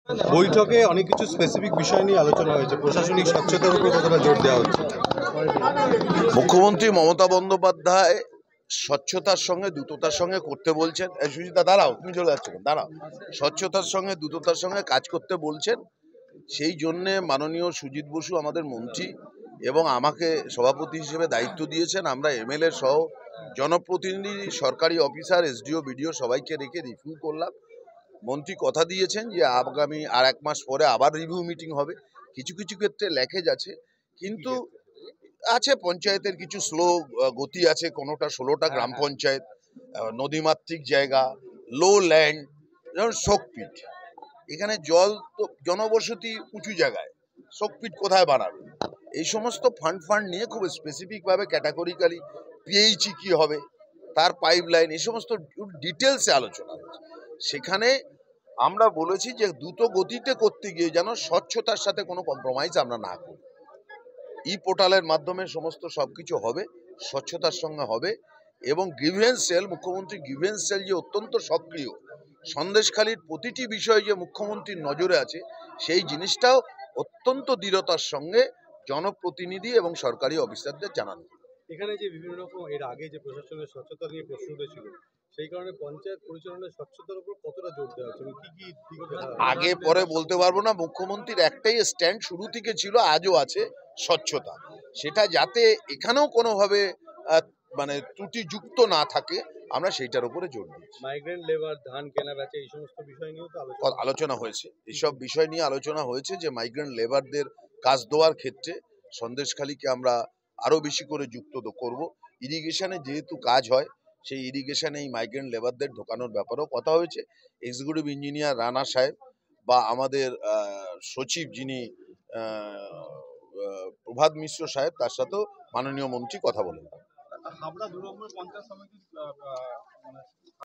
বৈঠকে অনেক কিছু স্পেসিফিক বিষয় নিয়ে আলোচনা হয়েছে। প্রশাসনিক স্বচ্ছতার উপর কতটা জোর দেওয়া হচ্ছে? মুখ্যমন্ত্রী মমতা বন্দ্যোপাধ্যায় স্বচ্ছতার সঙ্গে দ্রুততার সঙ্গে করতে বলছেন। সুজিতা দাঁড়াও, তুমি চলে যাচ্ছ কেন? দাঁড়াও। স্বচ্ছতার সঙ্গে দ্রুততার সঙ্গে কাজ করতে বলছেন। সেই জন্যে মাননীয় সুজিত বসু আমাদের মন্ত্রী এবং আমাকে সভাপতি হিসেবে দায়িত্ব দিয়েছেন। আমরা এমএলএ সহ জনপ্রতিনিধি, সরকারি অফিসার, এসডিও, বিডিও সবাইকে রেখে রিভিউ করলাম। মন্ত্রী কথা দিয়েছেন যে আগামী আর 1 মাস পরে আবার রিভিউ মিটিং হবে। কিছু কিছু ক্ষেত্রে ল্যাকেজ আছে, কিন্তু আছে পঞ্চায়েতের কিছু স্লো গতি আছে। কোনোটা 16টা গ্রাম পঞ্চায়েত, নদীমাতৃক জায়গা, লো ল্যান্ড, যেমন শোকপিট। এখানে জল তো জনবসতি উঁচু জায়গায়, শোকপিট কোথায় বানাবে? এই সমস্ত ফান্ড নিয়ে খুব স্পেসিফিকভাবে ক্যাটাগরিক্যালি পিএইচই কি হবে, তার পাইপলাইন, এই সমস্ত ডিটেলসে আলোচনা হয়েছে। সেখানে আমরা বলেছি যে দ্রুত গতিতে করতে গিয়ে যেন স্বচ্ছতার সাথে কোনো কম্প্রোমাইজ আমরা না করি। ই পোর্টালের মাধ্যমে সমস্ত সবকিছু হবে, স্বচ্ছতার সঙ্গে হবে। এবং গ্রিভেন্স সেল, মুখ্যমন্ত্রী গ্রিভেন্স সেল যে অত্যন্ত সক্রিয়, সন্দেশখালীর প্রতিটি বিষয় যে মুখ্যমন্ত্রীর নজরে আছে, সেই জিনিসটাও অত্যন্ত দৃঢ়তার সঙ্গে জনপ্রতিনিধি এবং সরকারি অফিসারদের জানানো। এখানে যে বিভিন্ন রকম এর আগে যে প্রশাসনের স্বচ্ছতা নিয়ে প্রশ্ন উঠেছিল, সেই কারণে পঞ্চায়েত পরিচালনার স্বচ্ছতার উপর কতটা জোর দেওয়া হচ্ছে এবং কি দিক আগে পরে বলতে পারবো না। মুখ্যমন্ত্রীর একটাই স্ট্যান্ড শুরু থেকে ছিল, আজও আছে, স্বচ্ছতা। সেটা যাতে এখানেও কোনোভাবে মানে ত্রুটিযুক্ত না থাকে, আমরা সেইটার উপরে জোর দিচ্ছি। মাইগ্রেন্ট লেবার, ধান কেনা বেচা, এই সমস্ত বিষয় নিয়েও তো আলোচনা হয়েছে। এইসব বিষয় নিয়ে আলোচনা হয়েছে যে মাইগ্রেন্ট লেবারদের কাজ দেওয়ার ক্ষেত্রে সন্দেশখালীকে আমরা আরো বেশি করে যুক্ত করব। ইরিগেশনে যেহেতু কাজ হয়, সেই ইরিগেশনে এই মাইগ্রেন্ট লেবারদের ঢোকানোর ব্যাপারেও কথা হয়েছে। এক্সিকিউটিভ ইঞ্জিনিয়ার রানা সাহেব বা আমাদের সচিব যিনি প্রভাত মিশ্র সাহেব, তার সাথেও মাননীয় মন্ত্রী কথা বলেন। হাবড়া 2 নম্বর পঞ্চায়েত সমিতির